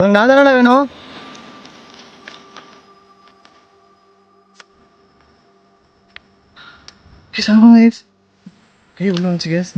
உனக்கு நான் தானே வேணும். கை உள்ள வந்துச்சு கேஸ்.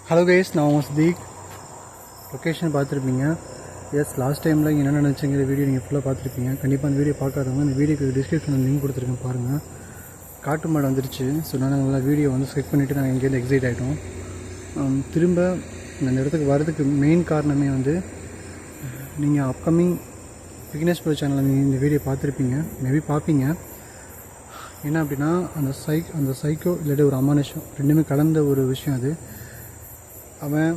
ஹலோ கைஸ், நான் உங்கள் சித்திக். லொக்கேஷன் பார்த்துருப்பீங்க. எஸ், லாஸ்ட் டைமில் என்ன நினச்சிங்கிற வீடியோ நீங்கள் ஃபுல்லாக பார்த்துருப்பீங்க. கண்டிப்பாக அந்த வீடியோ பார்க்காதவங்க இந்த வீடியோக்கு டிஸ்கிரிப்ஷனில் லிங்க் கொடுத்துருக்கேன் பாருங்கள். காட்டு மாடு வந்துருச்சு. ஸோ நாங்கள் வீடியோ வந்து செக் பண்ணிவிட்டு நாங்கள் இங்கேருந்து எக்ஸைட் ஆகிட்டோம். திரும்ப அந்த இடத்துக்கு வரதுக்கு மெயின் காரணமே வந்து நீங்கள் அப்கமிங் விக்னேஷ் ப்ரோ சேனலில் நீங்கள் இந்த வீடியோ பார்த்துருப்பீங்க, மேபி பார்ப்பீங்க. என்ன அப்படின்னா அந்த சைக்கோ இல்லாட்டி ஒரு அமானுஷம் ரெண்டுமே கலந்த ஒரு விஷயம். அது அவன்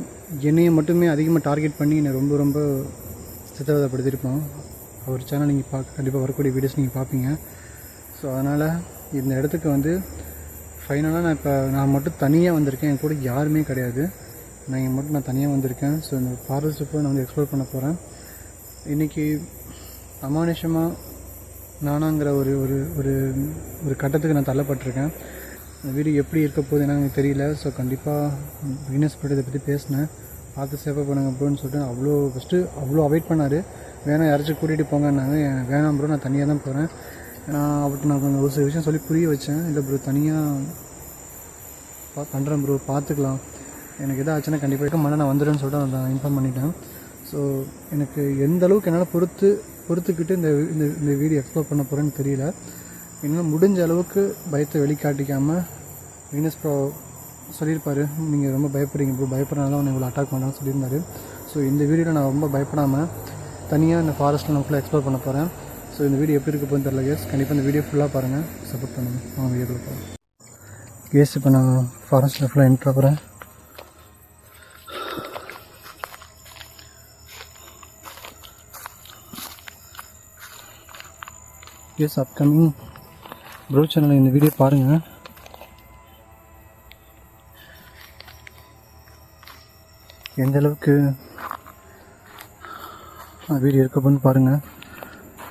என்னையை மட்டுமே அதிகமாக டார்கெட் பண்ணி என்னை ரொம்ப ரொம்ப சித்திரவதைப்படுத்தியிருப்பான். அவர் சேனல் நீங்கள் கண்டிப்பாக வரக்கூடிய வீடியோஸ் நீங்கள் பார்ப்பீங்க. ஸோ அதனால் இந்த இடத்துக்கு வந்து ஃபைனலாக நான் மட்டும் தனியாக வந்திருக்கேன். என் கூட யாருமே கிடையாது. நான் தனியாக வந்திருக்கேன். ஸோ இந்த ஃபாரஸ்ட் ஃபுல்லாக நான் வந்து எக்ஸ்ப்ளோர் பண்ண போகிறேன். இன்றைக்கி அமானுஷமாக நானாங்கிற ஒரு ஒரு ஒரு ஒரு கட்டத்துக்கு நான் தள்ளப்பட்டிருக்கேன். இந்த வீடியோ எப்படி இருக்க போகுது எனக்கு தெரியல. ஸோ கண்டிப்பாக விக்னேஷ் ப்ரோ இதை பற்றி பேசினேன். பார்த்து சேஃபாக பண்ணுங்க ப்ரோன்னு சொல்லிட்டு அவ்வளோ அவாய்ட் பண்ணார். வேணாம், யாராச்சும் கூட்டிகிட்டு போங்கன்னாங்க. வேணாம் ப்ரோ, நான் தனியாக தான் போகிறேன். நான் கொஞ்சம் ஒரு சில விஷயம் சொல்லி புரிய வச்சேன். இல்லை ப்ரோ, தனியாக பண்ணுறேன் ப்ரோ, பார்த்துக்கலாம். எனக்கு எதாவது ஆச்சுன்னா கண்டிப்பாக இருக்க மாட்டேன், நான் வந்துடுறேன்னு சொல்லிட்டு நான் இன்ஃபார்ம் பண்ணிட்டேன். ஸோ எனக்கு எந்த அளவுக்கு என்னால் பொறுத்துக்கிட்டு இந்த வீடியோ எக்ஸ்ப்ளோர் பண்ண போகிறேன்னு தெரியல. என்னால் முடிஞ்ச அளவுக்கு பயத்தை வெளிக்காட்டிக்காமல் விக்னேஷ் ப்ரோ சொல்லியிருப்பார், நீங்கள் ரொம்ப பயப்படுறீங்க ப்ரோ, பயப்படுறதுனால அவனை இவ்வளோ அட்டாக் பண்ணான்னு சொல்லியிருந்தார். ஸோ இந்த வீடியோவில் நான் ரொம்ப பயப்படாமல் தனியாக இந்த ஃபாரஸ்ட்டில் நான் ஃபுல்லாக எக்ஸ்ப்ளோர் பண்ண போகிறேன். ஸோ இந்த வீடியோ எப்படி இருக்க போகுதுன்னு தெரியல கேஸ். கண்டிப்பாக இந்த வீடியோ ஃபுல்லாக பாருங்கள், சப்போர்ட் பண்ணுங்கள். அவங்க வீடியோக்குள்ள போகிறேன் கேஸ். இப்போ நான் ஃபாரஸ்ட்டில் ஃபுல்லாக என்ட்ரு ஆகிறேன். கேஸ், அப்கமிங் ப்ரோ சேனலில் இந்த வீடியோ பாருங்கள். எந்த அளவுக்கு வீடியோ இருக்கப்போன்னு பாருங்கள்.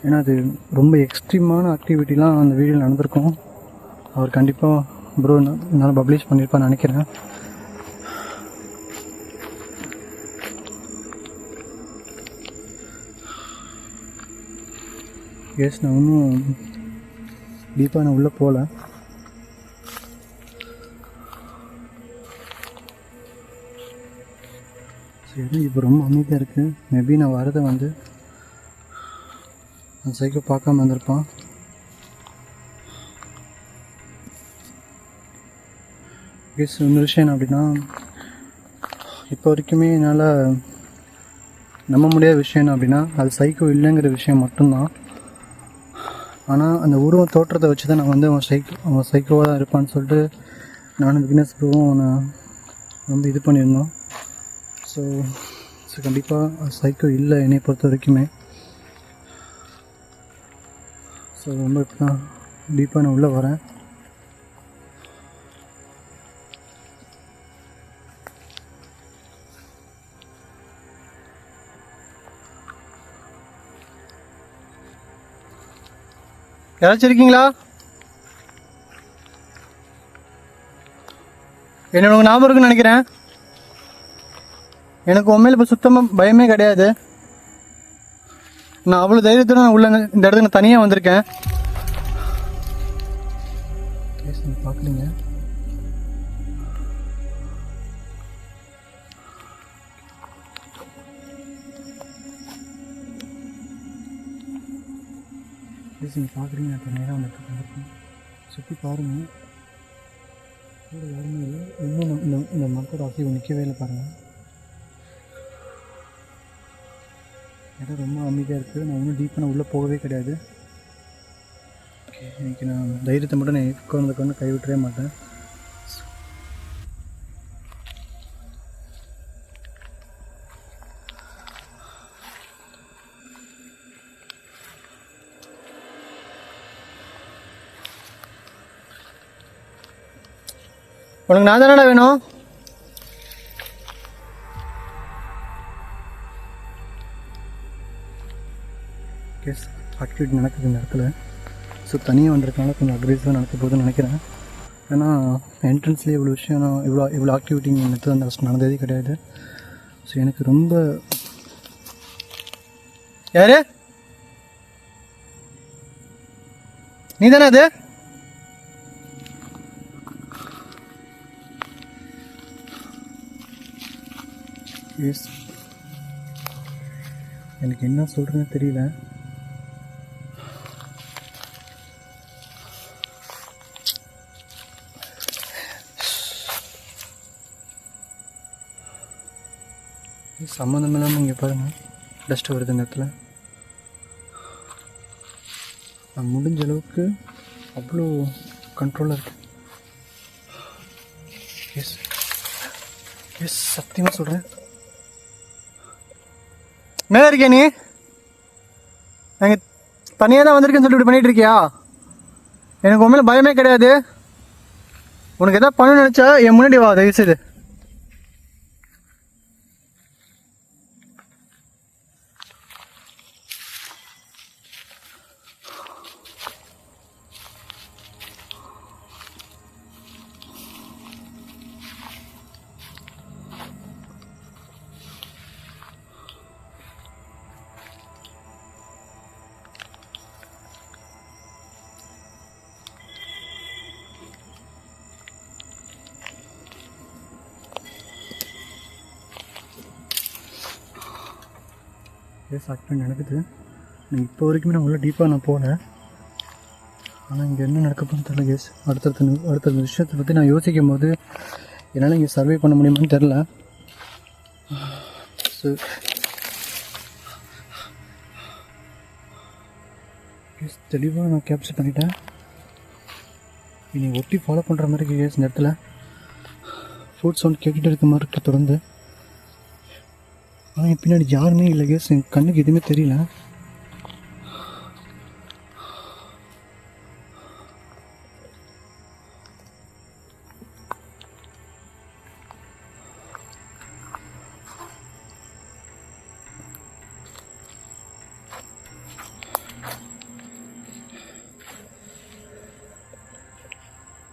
ஏன்னா அது ரொம்ப எக்ஸ்ட்ரீமான ஆக்டிவிட்டிலாம் அந்த வீடியோவில் நடந்திருக்கும். அவர் கண்டிப்பாக ப்ரோ என்னால் பப்ளிஷ் பண்ணியிருப்பான்னு நினைக்கிறேன். எஸ், நான் இன்னும் டீப்பாக நான் உள்ளே போகல. சரி, இப்போ ரொம்ப அமைதியாக இருக்குது. மேபி நான் வரதை வந்து அந்த சைக்கிள் பார்க்காம வந்திருப்பான். எஸ், இன்னொரு விஷயம் என்ன அப்படின்னா, இப்போ வரைக்குமே என்னால் நம்ப முடியாத விஷயம் என்ன அப்படின்னா, அது சைக்கோ இல்லைங்கிற விஷயம் மட்டும்தான். ஆனால் அந்த உருவ தோற்றத்தை வச்சு தான் நான் வந்து அவன் சைக்கோவாக தான் இருப்பான்னு சொல்லிட்டு நானும் விக்னேஷ் ப்ரோவும் அவனை ரொம்ப இது பண்ணியிருந்தோம். ஸோ கண்டிப்பாக சைக்கோ இல்லை என்னை பொறுத்த வரைக்குமே. ஸோ ரொம்ப இப்போ தான் டீப்பாக நான் உள்ளே வரேன். யாராச்சும் இருக்கீங்களா? என்னோட ஞாபகம் இருக்குன்னு நினைக்கிறேன். எனக்கு உண்மையில இப்போ சுத்தமாக பயமே கிடையாது. நான் அவ்வளோ தைரியத்தோட நான் உள்ள இந்த இடத்துக்கு நான் தனியாக வந்திருக்கேன். நீங்கள் பார்க்குறீங்க, நீங்கள் பார்க்குறீங்க. இப்போ நேராக வந்துட்டு சுற்றி பாருங்கள், கூட யாருமே இல்லை. இன்னும் இந்த மக்களோட அசைவு நிற்கவே இல்லை பாருங்கள். இடம் ரொம்ப அமைதியாக இருக்குது. நான் இன்னும் டீப்பாக நான் உள்ளே போகவே கிடையாது. ஓகே, இன்றைக்கி நான் தைரியத்தை மட்டும் நான் உட்கார்ந்துக்கொண்டு கைவிட்டவே மாட்டேன். உனக்கு நான் தானடா வேணும்? கேஸ் ஆக்டிவிட்டி நடக்குது இந்த இடத்துல. ஸோ தனியாக வந்திருக்கனால கொஞ்சம் அக்ரெசிவாக நடக்க போகுதுன்னு நினைக்கிறேன். ஏன்னா என்ட்ரன்ஸ்லேயே இவ்வளோ விஷயம், இவ்வளோ ஆக்டிவிட்டி எனக்கு வந்து ஃபஸ்ட் நடந்ததே கிடையாது. ஸோ எனக்கு ரொம்ப யாரு நீ தானே அது? எஸ், எனக்கு என்ன சொல்கிறதுன்னு தெரியல. சம்மந்தம் இல்லாமல் இங்கே பாருங்கள், டஸ்ட்டு வருது இந்த இடத்துல. நான் முடிஞ்ச அளவுக்கு அவ்வளோ கண்ட்ரோலாக இருக்கு. எஸ் எஸ், சத்தியமாக சொல்கிறேன். மேலே இருக்கியா நீ? நாங்கள் தனியாக தான் வந்திருக்கேன்னு சொல்லிட்டு இப்படி பண்ணிகிட்டு இருக்கியா? எனக்கு உண்மையில பயமே கிடையாது. உனக்கு எதாவது பண்ணணும்னு நினச்சா என் முன்னாடி வா, தயவுசெய்து. ஆக்டிவிட்டி நடக்குது. இப்போ வரைக்குமே நான் உள்ள டீப்பாக நான் போகல. ஆனால் இங்கே என்ன நடக்க போகணும்னு தெரியல கேஸ். அடுத்த விஷயத்தை பற்றி நான் யோசிக்கும் போது என்னால் இங்கே சர்வே பண்ண முடியுமான்னு தெரில. ஸோ கேஸ் தெளிவாக நான் கேப்சர் பண்ணிட்டேன். இனி ஒட்டி ஃபாலோ பண்ணுற மாதிரி கேஸ். இந்த இடத்துல ஃபுட் சவுண்ட் கேட்டுகிட்டு இருக்க மாதிரி இருக்க தொடர்ந்து. ஆனால் என் பின்னாடி யாருமே இல்லை கேஸ். என் கண்ணுக்கு எதுவுமே தெரியல.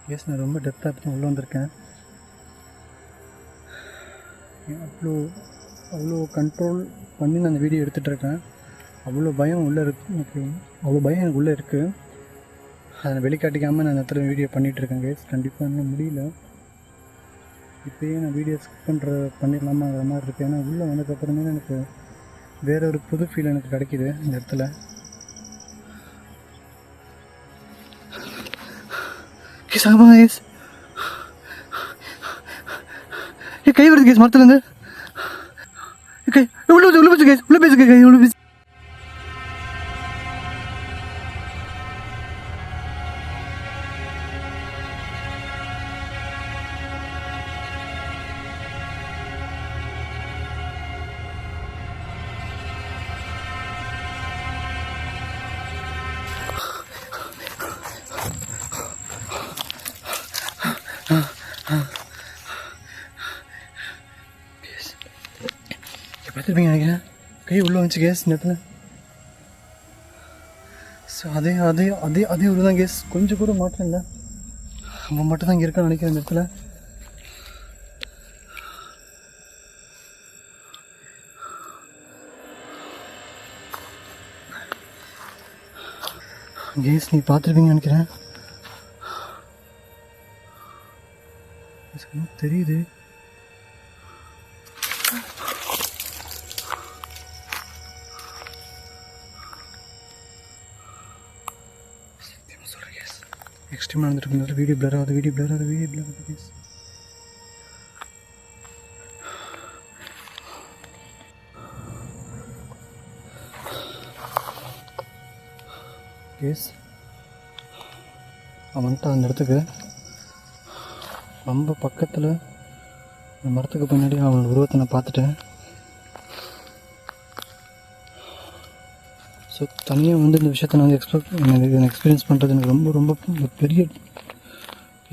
கேஸ் நான் ரொம்ப டெப்த்தாக இப்போ உள்ளே வந்திருக்கேன். அவ்வளோ கண்ட்ரோல் பண்ணி நான் அந்த வீடியோ எடுத்துகிட்ருக்கேன். அவ்வளோ பயம் உள்ளே இருக்குது எனக்கு. அவ்வளோ பயம் எனக்கு உள்ளே இருக்குது. அதை வெளிக்காட்டிக்காமல் நான் அந்த இடத்துல வீடியோ பண்ணிகிட்ருக்கேன் கேஸ். கண்டிப்பாக இன்னும் முடியல. இப்போயே நான் வீடியோ ஸ்கிப் பண்ணிடலாமாங்கிற மாதிரி இருக்குது. ஏன்னா உள்ளே வந்ததுக்கப்புறமே எனக்கு வேற ஒரு புது ஃபீல் எனக்கு கிடைக்கிது இந்த இடத்துல. கேஸ் ஆமாங்க கேஸ். கை வருது கேஸ் மரத்துலேருந்து. உள்ள பேசு கேஸ், உள்ள பேசு கை, உள்ள பேசு. பார்த்துருப்பீங்க நினைக்கிறேன். கை உள்ளே வந்துச்சு கேஸ் இந்த இடத்துல. ஸோ அதே அதே அதே அதே ஒரு தான் கேஸ். கொஞ்சம் கூட மாற்றம் இல்லை. அவன் மட்டும் தான் இங்கே இருக்கான்னு நினைக்கிறேன் இந்த இடத்துல. கேஸ் நீ பார்த்துருப்பீங்கன்னு நினைக்கிறேன். தெரியுது. எக்ஸ்ட்ரீமாக நடந்துட்டு வீடியோ பிளர் ஆகுது கேஸ். கேஸ் அவன்ட்டு அந்த இடத்துக்கு ரொம்ப பக்கத்தில் அந்த மரத்துக்கு பின்னாடி அவனோட உருவத்தை நான் பார்த்துட்டேன். ஸோ தனியாக வந்து இந்த விஷயத்தை நான் வந்து எக்ஸ்பீரியன்ஸ் பண்ணுறது எனக்கு ரொம்ப ரொம்ப பெரிய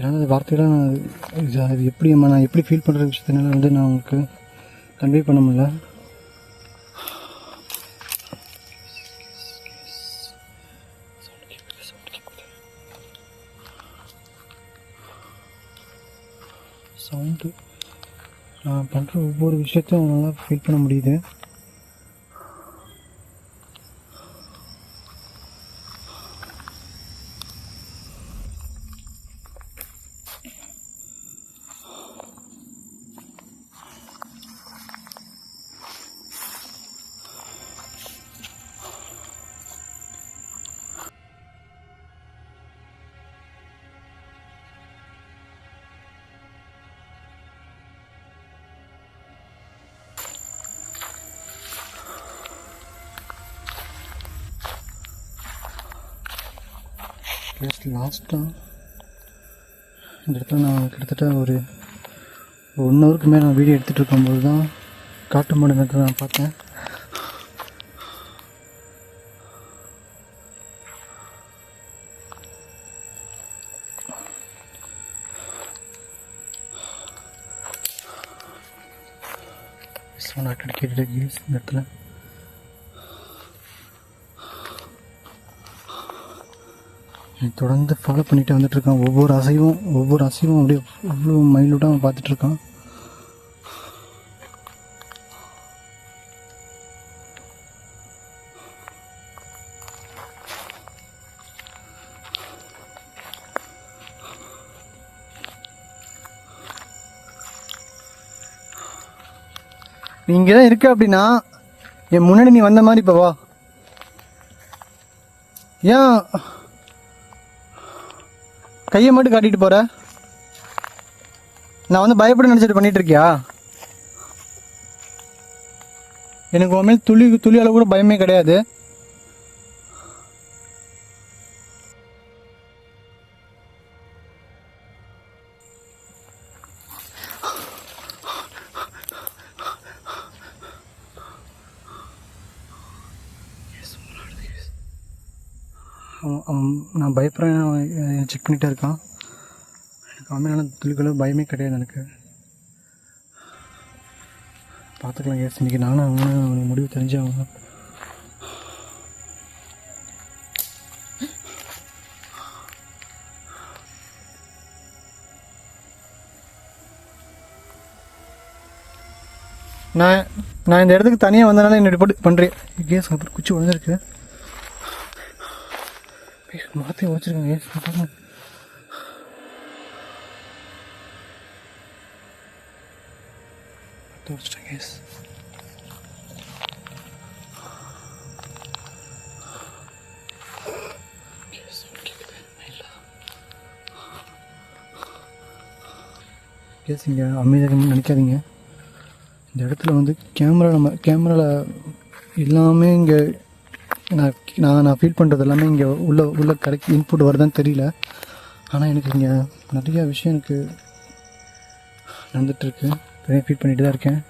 ஏன்னா வார்த்தையெல்லாம் நான் இது எப்படி நான் எப்படி ஃபீல் பண்ணுற விஷயத்தினால வந்து நான் உங்களுக்கு கன்வே பண்ண முடியல. சவுண்டு நான் பண்ணுற ஒவ்வொரு விஷயத்தையும் நல்லா ஃபீல் பண்ண முடியுது. லாஸ்ட்டாக இந்த இடத்துல நான் கிட்டத்தட்ட ஒரு 1 ஹவருக்கு மேலே நான் வீடியோ எடுத்துகிட்டு இருக்கும்போது தான் காட்டு மாடு மேய்க்கிறத நான் பார்த்தேன். கேட்டுட்டு இந்த இடத்துல தொடர்ந்து ஃபாலோ பண்ணிட்டு வந்துட்டுருக்கான். ஒவ்வொரு அசைவும் அப்படியே அவ்வளோ மைல்யூட்டாக அவன் பார்த்துட்ருக்கான். நீ இங்கே தான் இருக்க அப்படின்னா என் முன்னாடி நீ வந்த மாதிரி இப்போ வா. ஏன் கையை மட்டும் காட்டிட்டு போற? நான் வந்து பயப்பட நினைச்சிட்டு பண்ணிட்டு இருக்கியா? எனக்கு உன் மேல் துளி அளவு கூட பயமே கிடையாது. நான் பயப்படுறேன் செக் பண்ணிகிட்டே இருக்கான். எனக்கு அவன் மேலே துளிகளும் பயமே கிடையாது. எனக்கு பார்த்துக்கலாம் கேஸ். இன்றைக்கி நானும் அவனுக்கு முடிவு தெரிஞ்சாகணும். நான் இந்த இடத்துக்கு தனியாக வந்தனால என்னோட போட்டு பண்ணுறேன் கேஸ். அப்புறம் குச்சி உடஞ்சிருக்கு. மரத்தையும் உடைச்சிருக்காங்க கேஸ். உடைச்சிட்டேன் கேஸ். கேஸ் இங்கே அமைதியாக நினைக்காதீங்க. இந்த இடத்துல வந்து கேமராவில் எல்லாமே இங்கே நான் ஃபீல் பண்ணுறது எல்லாமே இங்கே உள்ள கரெக்ட் இன்புட் வருதான்னு தெரியல. ஆனால் எனக்கு இங்கே நிறையா விஷயம் எனக்கு நடந்துகிட்ருக்கு. ஃபீல் பண்ணிட்டு தான் இருக்கேன்.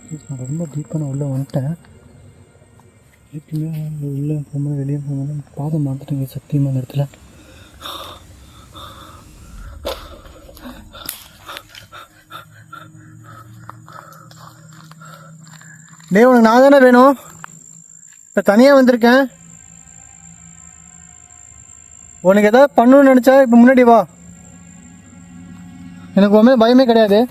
நான் ரொம்ப டீப்பாக நான் உள்ளே வந்துட்டேன். எப்பயுமே உள்ளே போகும்போது வெளியே போகும்போது பாதம் மாற்றிட்டேங்க சத்தியமாக அந்த இடத்துல. டேய் உனக்கு நான் தானே வேணும்? இப்போ தனியாக வந்திருக்கேன். உனக்கு எதாவது பண்ணணும்னு நினச்சா இப்போ முன்னாடி வா. எனக்கு ஒன்றுமே பயமே கிடையாது.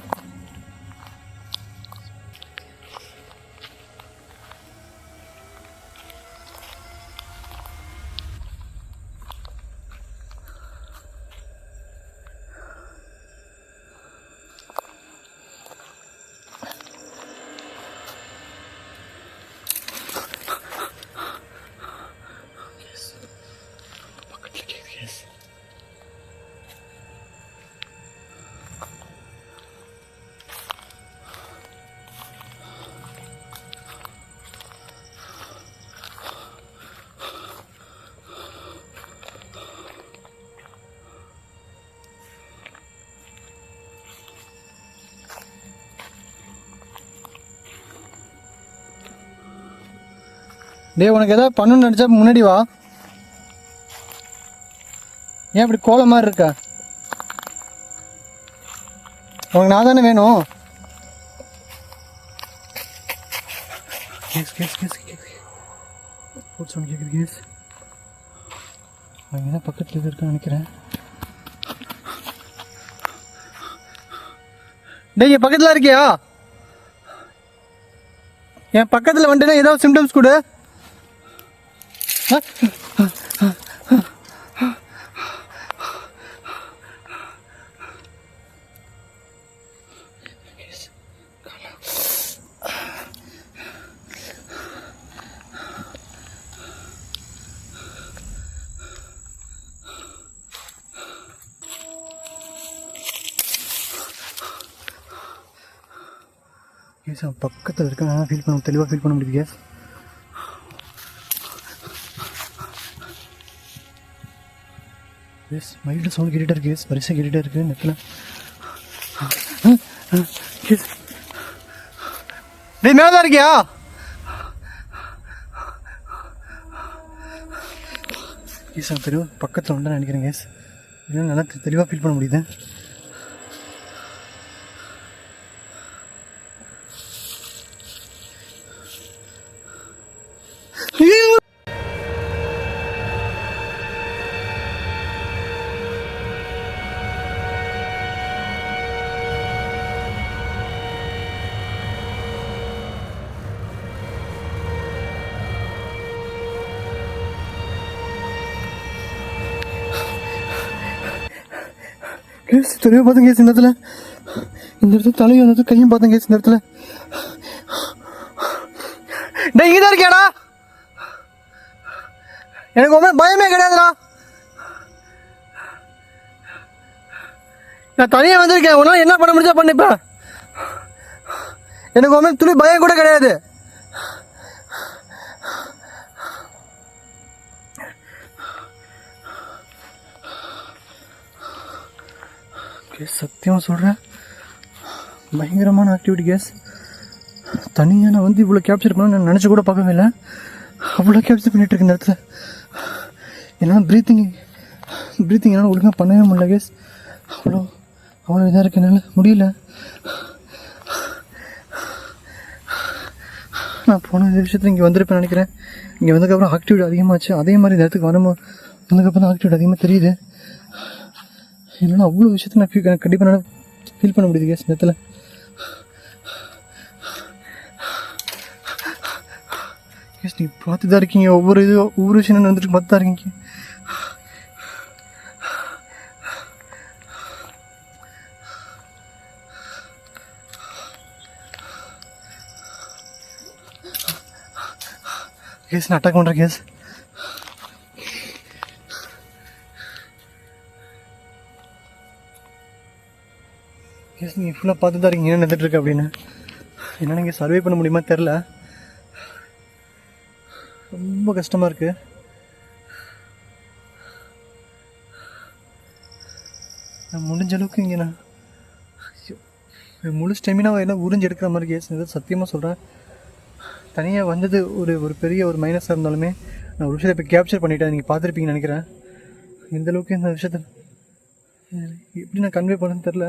டேய் உனக்கு எதாவது பண்ணணும்னு நினச்சா முன்னாடி வா. ஏன் இப்படி கோலம் மாதிரி இருக்கா? உனக்கு நான் தானே வேணும்? கேஸ் கேஸ் கேஸ் கேஸ் சவுண்ட் கேட்குது கேஸ். அவங்க தான் பக்கத்தில் இருக்கான்னு நினைக்கிறேன். டேய் என் பக்கத்தில் இருக்கியா? என் பக்கத்தில் வந்துட்டுனா ஏதாவது சிம்டம்ஸ் கொடு. பக்கத்தில் இருக்க ஃபீல் பண்ண தெளிவாக ஃபீல் பண்ண முடியுது கேஸ். கேஸ் மைல்டு சவுண்ட் கேட்டுகிட்டே இருக்கு கேஸ். வரிசை கேட்டுகிட்டே இருக்கு நெத்தில். கேஸ் டேய் மேலே தான் இருக்கியா? கேஸ் நான் தெளிவாக பக்கத்தில் உண்டு நினைக்கிறேன் கேஸ். இதெல்லாம் நல்லா தெளிவாக ஃபீல் பண்ண முடியுது. கேஸ் தெளிவாக பார்த்தேன் கேஸ். இந்த இடத்துல தலையும் அந்த இடத்துல கையும் பார்த்தேன் கேஸ். இந்த இடத்துல டேய் இங்கே தான் இருக்கியாடா? எனக்கு ஒன்றும் பயமே கிடையாதுடா. நான் தனியாக வந்திருக்கேன். உன்னால என்ன பண்ண முடிஞ்சா பண்ணிப்பேன். எனக்கு ஒன்றும் துளி பயம் கூட கிடையாது. கேஸ் சத்தியமாக சொல்கிறேன் பயங்கரமான ஆக்டிவிட்டி கேஸ். தனியாக நான் வந்து இவ்வளோ கேப்சர் பண்ண நான் நினச்சி கூட பார்க்கவே இல்லை. அவ்வளோ கேப்சர் பண்ணிகிட்டு இருக்கேன் இந்த இடத்துல. என்னால் ப்ரீத்திங் என்னால் ஒழுங்காக பண்ணவே முடியல கேஸ். அவ்வளோ இதாக இருக்கு. என்னால் முடியல. நான் போன விஷயத்தில் இங்கே வந்திருப்பேன் நினைக்கிறேன். இங்கே வந்ததுக்கப்புறம் ஆக்டிவிட்டி அதிகமாகச்சு. அதே மாதிரி இந்த இடத்துக்கு வந்ததுக்கப்புறம் ஆக்டிவிட்டி அதிகமாக தெரியுது. என்னால் அவ்வளோ விஷயத்தை நான் கண்டிப்பாக என்னால் ஃபீல் பண்ண முடியுது கேஸ். நேரத்தில் கேஸ் நீங்கள் பார்த்து தான் இருக்கீங்க. ஒவ்வொரு விஷயம் நான் வந்துட்டு பார்த்து தான் இருக்கீங்க. கேஸ் நான் அட்டாக் பண்ணுறேன் கேஸ். கேஸ் நீங்கள் ஃபுல்லாக பார்த்து தான் இருக்கீங்க என்ன நடந்துட்டுருக்கு அப்படின்னு. என்ன நீங்கள் சர்வே பண்ண முடியுமா தெரில. ரொம்ப கஷ்டமாக இருக்குது. நான் முடிஞ்ச அளவுக்கு இங்கே நான் முழு ஸ்டெமினாவை எல்லாம் உறிஞ்சு எடுக்கிற மாதிரி கேஸ் இது சத்தியமாக சொல்கிறேன். தனியாக வந்தது ஒரு பெரிய ஒரு மைனஸாக இருந்தாலுமே நான் ஒரு விஷயத்தை இப்போ கேப்சர் பண்ணிவிட்டேன். நீங்கள் பார்த்துருப்பீங்கன்னு நினைக்கிறேன். எந்தளவுக்கு இந்த விஷயத்தை எப்படி நான் கன்வே பண்ணேன்னு தெரில.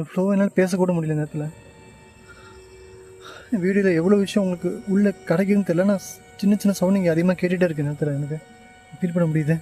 ஃப்ளோ என்னால் பேசக்கூட முடியல இந்த இடத்துல. வீடியோவில் எவ்வளோ விஷயம் உங்களுக்கு உள்ளே கிடைக்குதுன்னு தெரில. நான் சின்ன சின்ன சவுண்ட் இங்கே அதிகமாக கேட்டுகிட்டே இருக்கேன் இந்த இடத்துல. எனக்கு ஃபீல் பண்ண முடியுது.